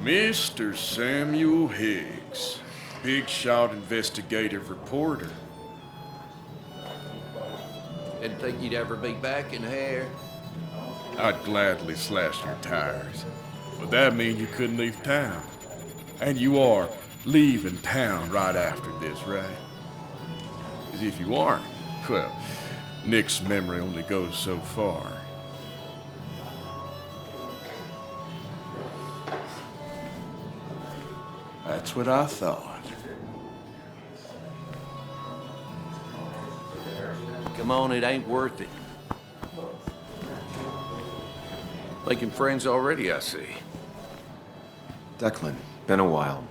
Mr. Samuel Higgs, big shot investigative reporter. Didn't think you'd ever be back in here. I'd gladly slash your tires, but that means you couldn't leave town. And you are leaving town right after this, right? As if you aren't, well, Nick's memory only goes so far. That's what I thought. Come on, it ain't worth it. Making friends already, I see. Declan, been a while.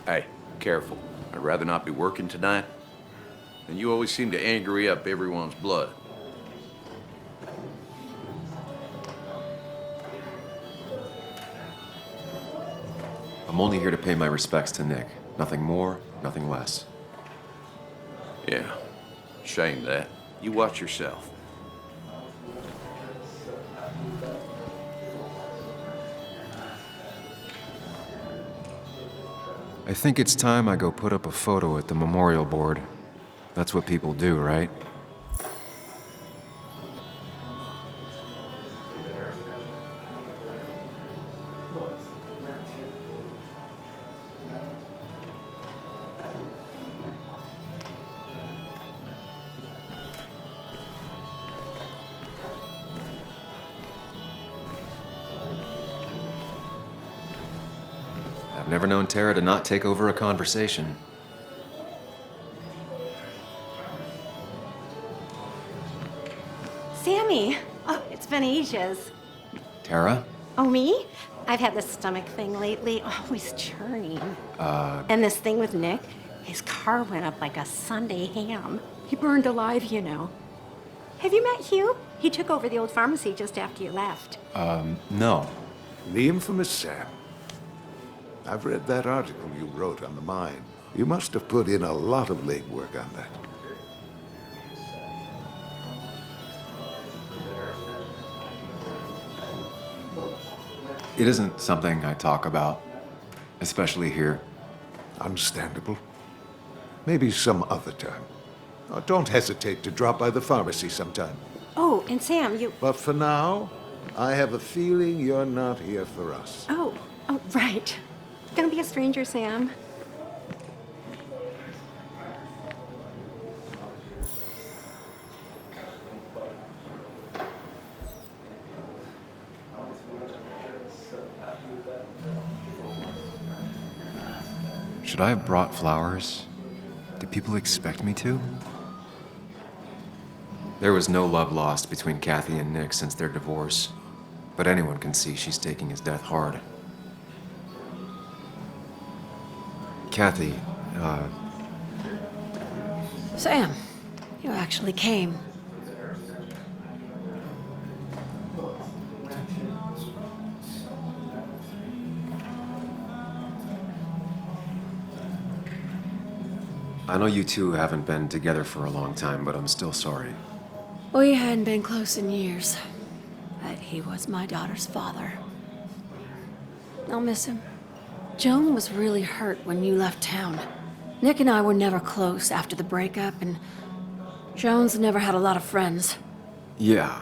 Hey, careful. I'd rather not be working tonight. And you always seem to angry up everyone's blood. I'm only here to pay my respects to Nick. Nothing more, nothing less. Yeah, shame that. You watch yourself. I think it's time I go put up a photo at the memorial board. That's what people do, right? I've never known Tara to not take over a conversation. Sammy! Oh, it's been ages. Tara? Oh, me? I've had this stomach thing lately, always churning. And this thing with Nick, his car went up like a Sunday ham. He burned alive, you know. Have you met Hugh? He took over the old pharmacy just after you left. No. The infamous Sam. I've read that article you wrote on the mine. You must have put in a lot of legwork on that. It isn't something I talk about, especially here. Understandable. Maybe some other time. Oh, don't hesitate to drop by the pharmacy sometime. Oh, and Sam, you... But for now, I have a feeling you're not here for us. Oh, right. Gonna be a stranger, Sam. Should I have brought flowers? Do people expect me to? There was no love lost between Kathy and Nick since their divorce, but anyone can see she's taking his death hard. Kathy, Sam, you actually came. I know you two haven't been together for a long time, but I'm still sorry. We hadn't been close in years, but he was my daughter's father. I'll miss him. Joan was really hurt when you left town. Nick and I were never close after the breakup, and Joan's never had a lot of friends. Yeah.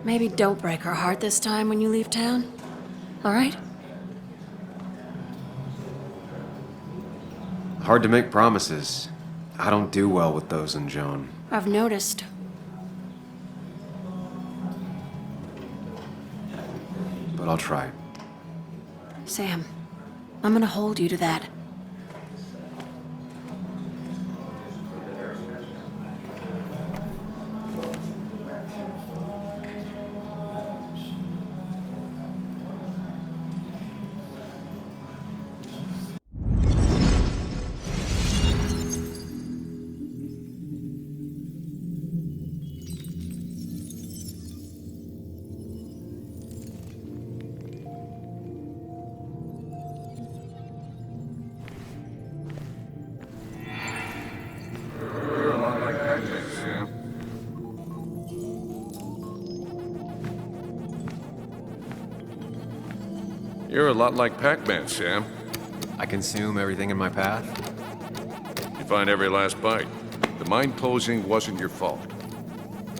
Maybe don't break her heart this time when you leave town, all right? Hard to make promises. I don't do well with those in Joan. I've noticed. But I'll try. Sam, I'm gonna hold you to that. You're a lot like Pac-Man, Sam. I consume everything in my path. You find every last bite. The mine closing wasn't your fault.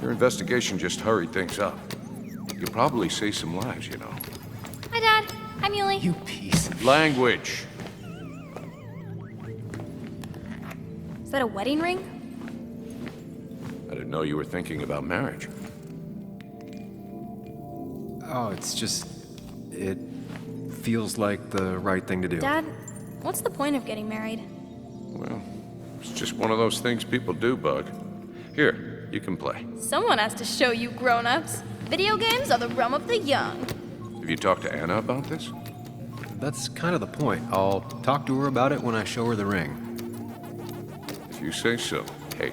Your investigation just hurried things up. You probably saved some lives, you know. Hi, Dad. Hi, Muley. You piece of... Language. Is that a wedding ring? I didn't know you were thinking about marriage. Oh, it's just... It feels like the right thing to do. Dad, what's the point of getting married? Well, it's just one of those things people do, Bug. Here, you can play. Someone has to show you grown-ups. Video games are the realm of the young. Have you talked to Anna about this? That's kind of the point. I'll talk to her about it when I show her the ring. If you say so. Hey,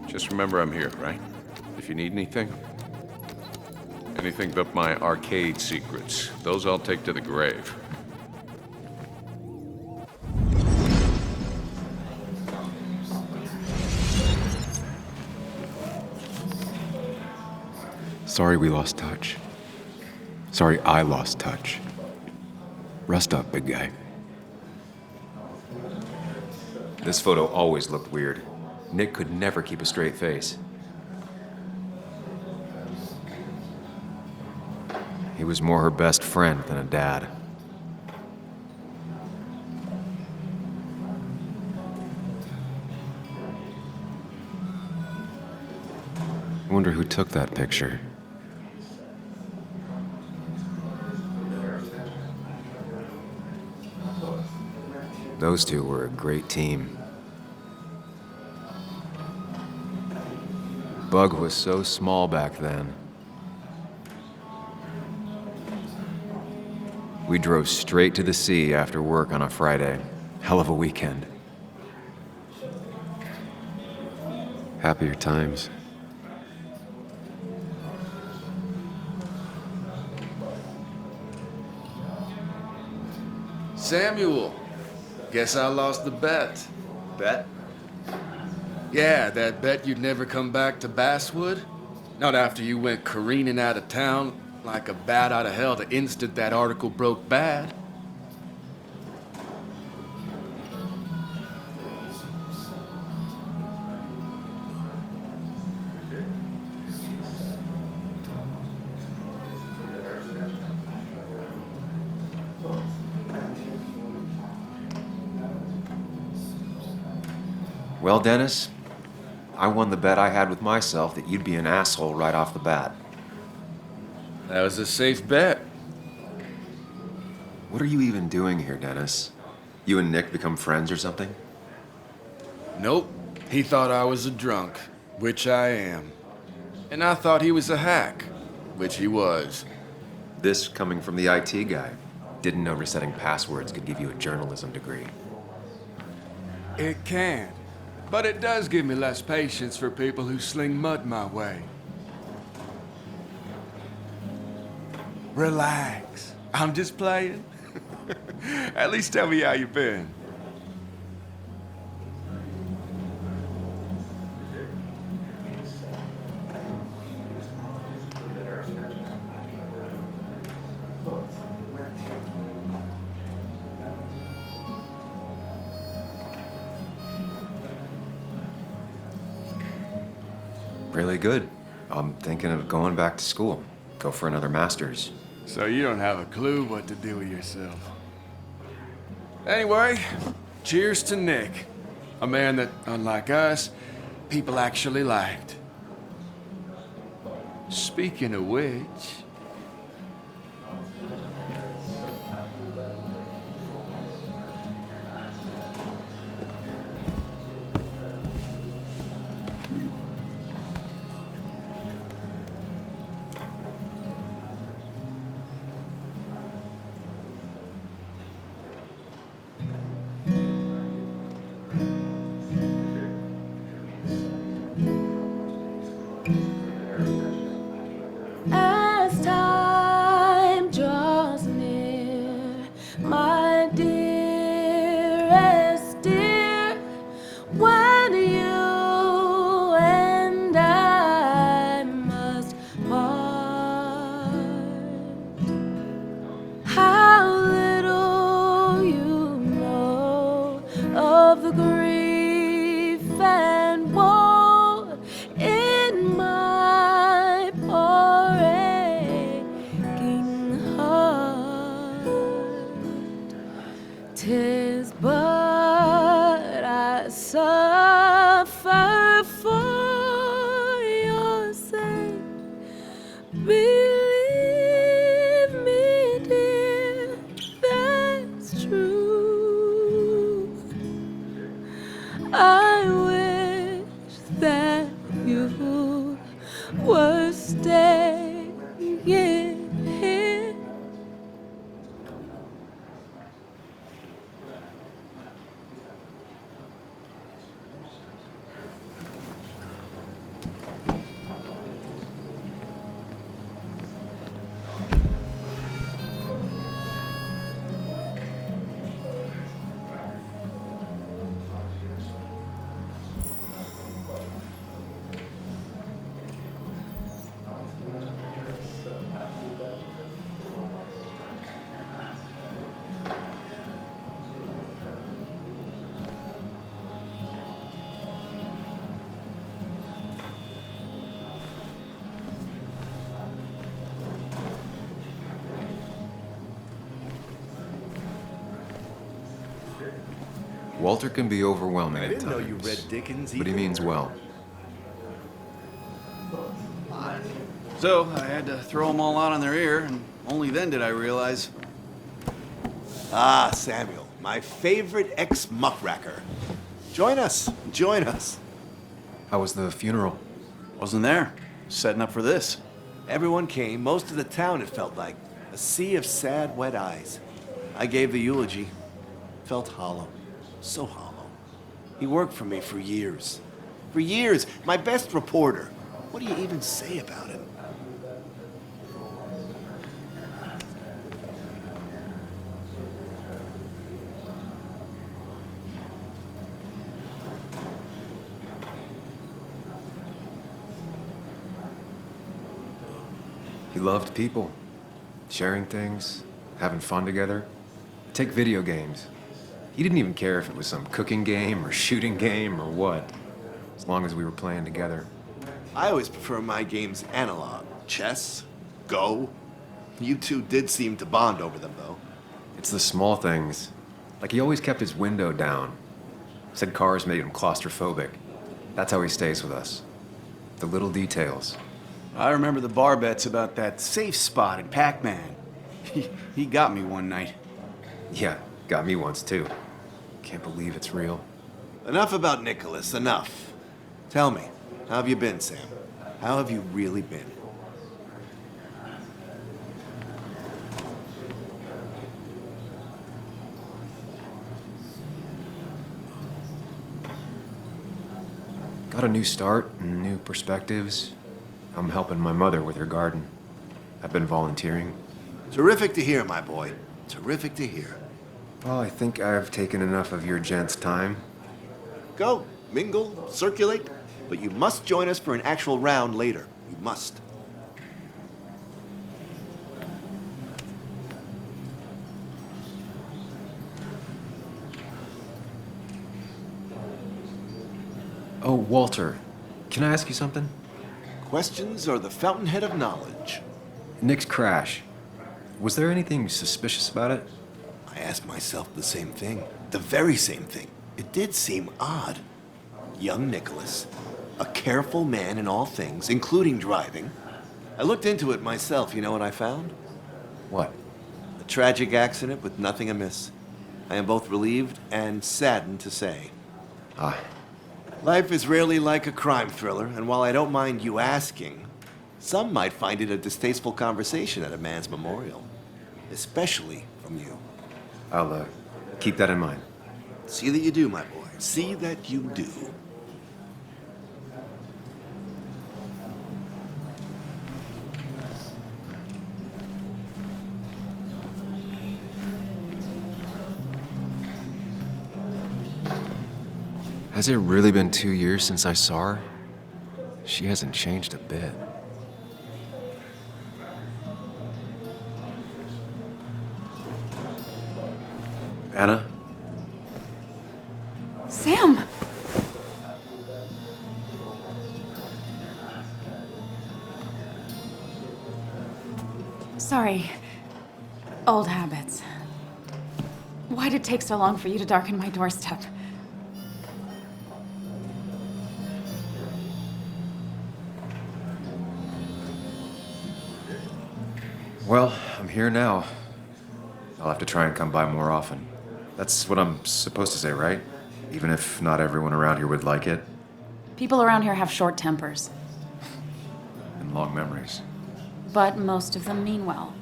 just remember I'm here, right? If you need anything. Anything but my arcade secrets. Those I'll take to the grave. Sorry we lost touch. Sorry I lost touch. Rest up, big guy. This photo always looked weird. Nick could never keep a straight face. He was more her best friend than a dad. I wonder who took that picture. Those two were a great team. Bug was so small back then. We drove straight to the sea after work on a Friday. Hell of a weekend. Happier times. Samuel, guess I lost the bet. Bet? Yeah, that bet you'd never come back to Basswood? Not after you went careening out of town like a bat out of hell the instant that article broke bad. Well, Dennis, I won the bet I had with myself that you'd be an asshole right off the bat. That was a safe bet. What are you even doing here, Dennis? You and Nick become friends or something? Nope. He thought I was a drunk, which I am. And I thought he was a hack, which he was. This coming from the IT guy. Didn't know resetting passwords could give you a journalism degree. It can. But it does give me less patience for people who sling mud my way. Relax. I'm just playing. At least tell me how you been. Really good. I'm thinking of going back to school. Go for another master's. So you don't have a clue what to do with yourself. Anyway, cheers to Nick. A man that, unlike us, people actually liked. Speaking of which... As Walter can be overwhelming I at didn't know times. you read Dickens But he either. means well. So I had to throw them all out on their ear, and only then did I realize. Ah, Samuel, my favorite ex-muckracker. Join us, join us. How was the funeral? Wasn't there. Setting up for this. Everyone came, most of the town, it felt like. A sea of sad, wet eyes. I gave the eulogy. Felt hollow. So hollow. He worked for me for years. For years, my best reporter. What do you even say about him? He loved people, sharing things, having fun together. Take video games. He didn't even care if it was some cooking game or shooting game or what, as long as we were playing together. I always prefer my games analog. Chess, Go. You two did seem to bond over them, though. It's the small things. Like he always kept his window down. Said cars made him claustrophobic. That's how he stays with us. The little details. I remember the bar bets about that safe spot in Pac-Man. He got me one night. Yeah, got me once too. Can't believe it's real. Enough about Nicholas, enough. Tell me, how have you been, Sam? How have you really been? Got a new start and new perspectives. I'm helping my mother with her garden. I've been volunteering. Terrific to hear, my boy. Terrific to hear. Well, I think I've taken enough of your gents' time. Go, mingle, circulate, but you must join us for an actual round later. You must. Oh, Walter, can I ask you something? Questions are the fountainhead of knowledge. Nick's crash. Was there anything suspicious about it? I asked myself the same thing. The very same thing. It did seem odd. Young Nicholas, a careful man in all things, including driving. I looked into it myself. You know what I found? What? A tragic accident with nothing amiss. I am both relieved and saddened to say. Ah, Life is rarely like a crime thriller, and while I don't mind you asking, some might find it a distasteful conversation at a man's memorial. Especially from you. I'll keep that in mind. See that you do, my boy. See that you do. Has it really been 2 years since I saw her? She hasn't changed a bit. Anna? Sam! Sorry. Old habits. Why'd it take so long for you to darken my doorstep? Well, I'm here now. I'll have to try and come by more often. That's what I'm supposed to say, right? Even if not everyone around here would like it. People around here have short tempers, And long memories. but most of them mean well.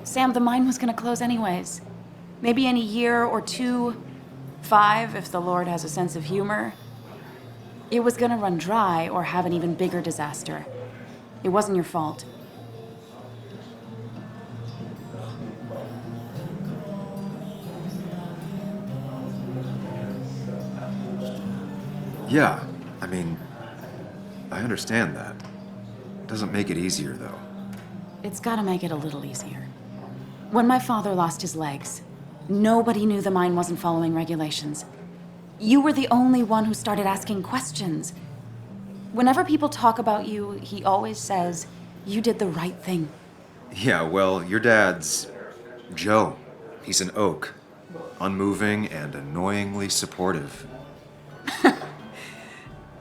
Sam, the mine was gonna close anyways. Maybe in a year or 2, 5, if the Lord has a sense of humor. It was gonna run dry or have an even bigger disaster. It wasn't your fault. Yeah, I mean, I understand that. Doesn't make it easier, though. It's gotta make it a little easier. When my father lost his legs, nobody knew the mine wasn't following regulations. You were the only one who started asking questions. Whenever people talk about you, he always says, you did the right thing. Yeah, well, your dad's Joe. He's an oak. unmoving and annoyingly supportive.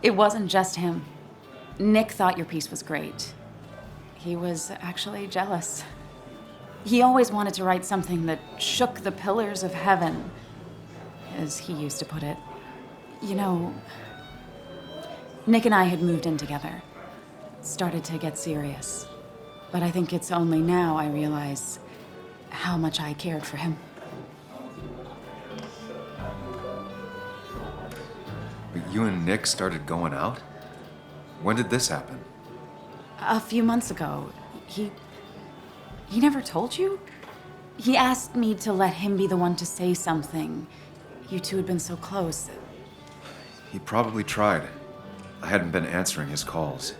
It wasn't just him. Nick thought your piece was great. He was actually jealous. He always wanted to write something that shook the pillars of heaven, as he used to put it. You know, Nick and I had moved in together. Started to get serious. But I think it's only now I realize how much I cared for him. But you and Nick started going out? When did this happen? A few months ago, he never told you? He asked me to let him be the one to say something. You two had been so close. He probably tried. I hadn't been answering his calls.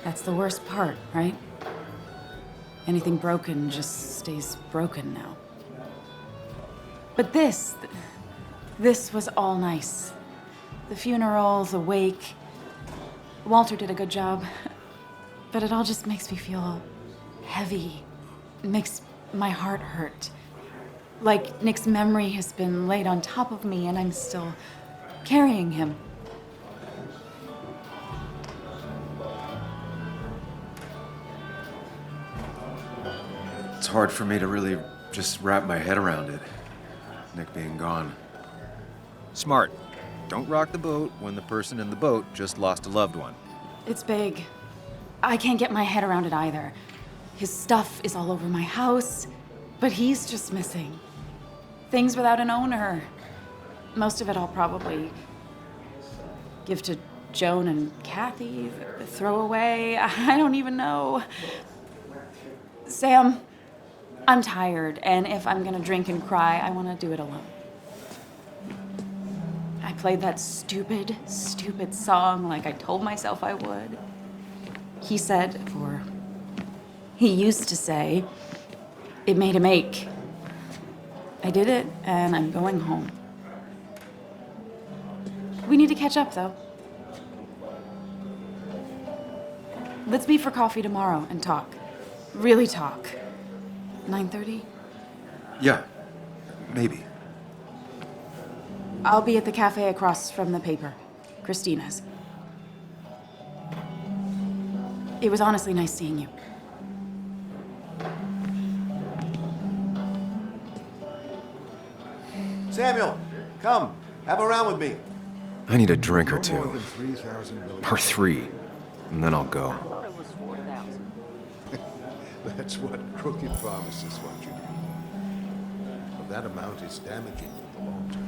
That's the worst part, right? Anything broken just stays broken now. But this was all nice. The funeral, the wake. Walter did a good job. But it all just makes me feel heavy. It makes my heart hurt. Like Nick's memory has been laid on top of me and I'm still carrying him. It's hard for me to really just wrap my head around it, Nick being gone. Smart. Don't rock the boat when the person in the boat just lost a loved one. It's big. I can't get my head around it either. His stuff is all over my house, but he's just missing. Things without an owner. Most of it I'll probably give to Joan and Kathy, throw away. I don't even know. Sam, I'm tired, and if I'm gonna drink and cry, I wanna do it alone. I played that stupid song like I told myself I would. He used to say, it made him ache. I did it, and I'm going home. We need to catch up, though. Let's meet for coffee tomorrow and talk. Really talk. 9:30? Yeah, maybe. I'll be at the cafe across from the paper. Christina's. It was honestly nice seeing you. Samuel, come. Have a round with me. I need a drink or No more two. than 3,000 million. Or 3. And then I'll go. That's what crooked pharmacists want you to do. But that amount is damaging in the long term.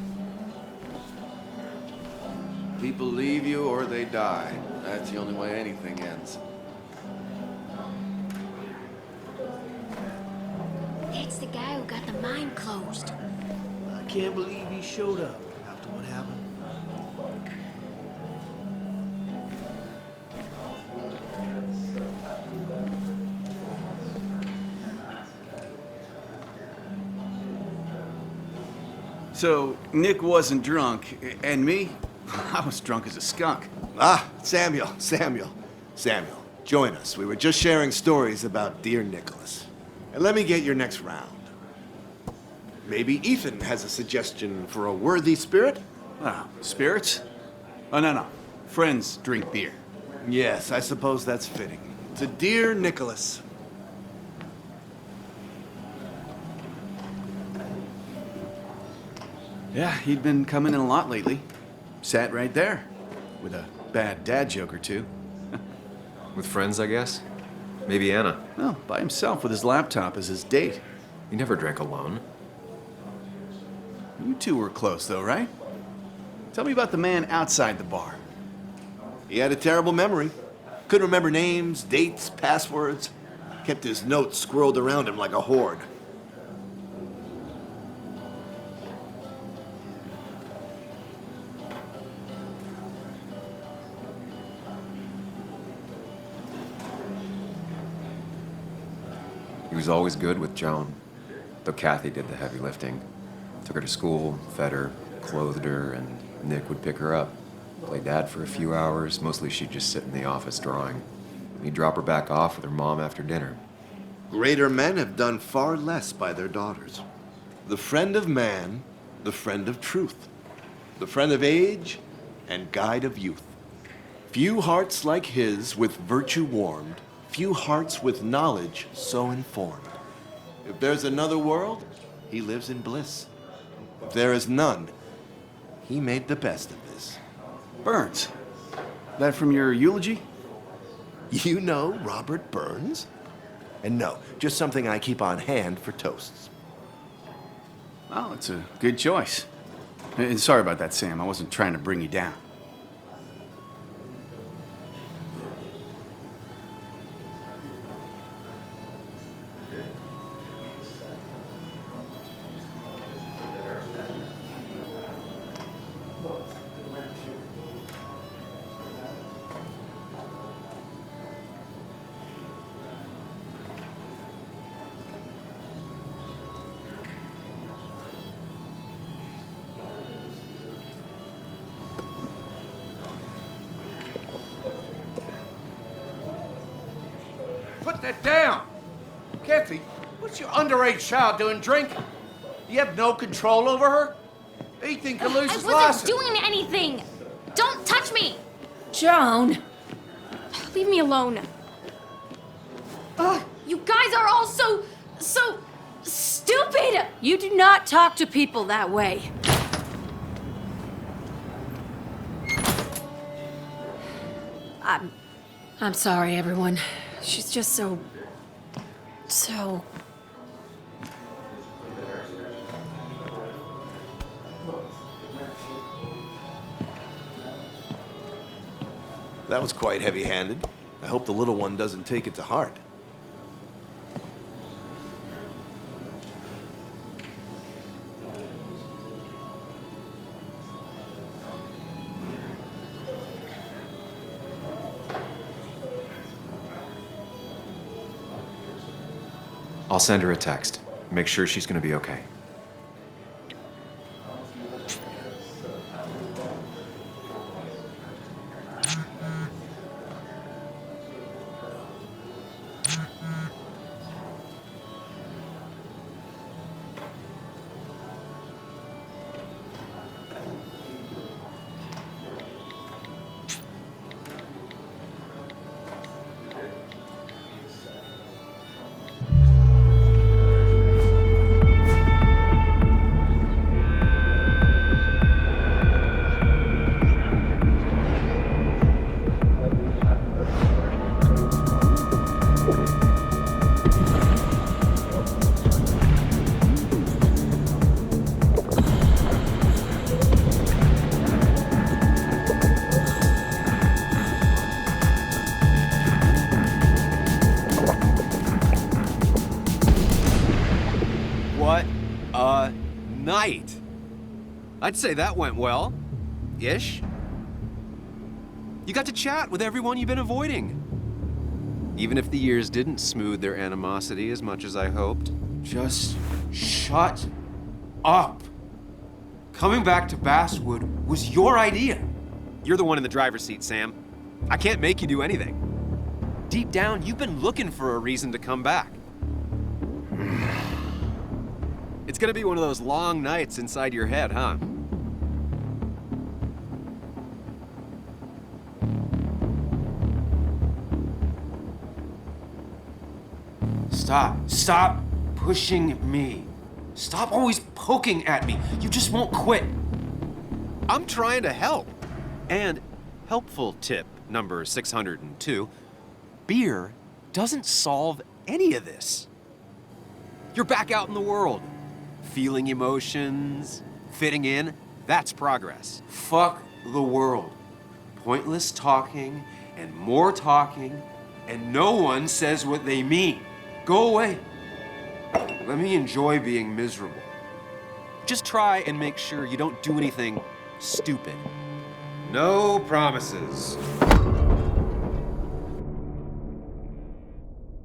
People leave you or they die. That's the only way anything ends. That's the guy who got the mine closed. I can't believe he showed up after what happened. So, Nick wasn't drunk, and me? I was drunk as a skunk. Ah, Samuel. Join us. We were just sharing stories about dear Nicholas. And let me get your next round. Maybe Ethan has a suggestion for a worthy spirit? Wow, spirits? Oh, no. Friends drink beer. Yes, I suppose that's fitting. To dear Nicholas. Yeah, he'd been coming in a lot lately. Sat right there, with a bad dad joke or two. With friends, I guess? Maybe Anna. Well, by himself with his laptop as his date. He never drank alone. You two were close, though, right? Tell me about the man outside the bar. He had a terrible memory. Couldn't remember names, dates, passwords. Kept his notes squirreled around him like a hoard. He was always good with Joan, though Kathy did the heavy lifting. Took her to school, fed her, clothed her, and Nick would pick her up. Play dad for a few hours. Mostly she'd just sit in the office drawing. He'd drop her back off with her mom after dinner. Greater men have done far less by their daughters. The friend of man, the friend of truth, the friend of age, and guide of youth. Few hearts like his with virtue warmed, few hearts with knowledge so informed. If there's another world, he lives in bliss. If there is none, he made the best of this. Burns. That from your eulogy? You know Robert Burns? And no, just something I keep on hand for toasts. Well, it's a good choice. And sorry about that, Sam. I wasn't trying to bring you down. Put that down! Kathy, what's your underage child doing drinking? You have no control over her? Ethan could lose his I license. wasn't doing anything! Don't touch me! Joan! Leave me alone. Ugh, you guys are all so stupid! You do not talk to people that way. I'm sorry, everyone. She's just so... That was quite heavy-handed. I hope the little one doesn't take it to heart. I'll send her a text. Make sure she's gonna be okay. What a night! I'd say that went well. Ish. You got to chat with everyone you've been avoiding. Even if the years didn't smooth their animosity as much as I hoped. Just shut up. Coming back to Basswood was your idea. You're the one in the driver's seat, Sam. I can't make you do anything. Deep down, you've been looking for a reason to come back. It's gonna be one of those long nights inside your head, huh? Stop pushing me. Stop always poking at me. You just won't quit. I'm trying to help. And helpful tip number 602, beer doesn't solve any of this. You're back out in the world, feeling emotions, fitting in. That's progress. Fuck the world. Pointless talking and more talking, and no one says what they mean. Go away. Let me enjoy being miserable. Just try and make sure you don't do anything stupid. No promises.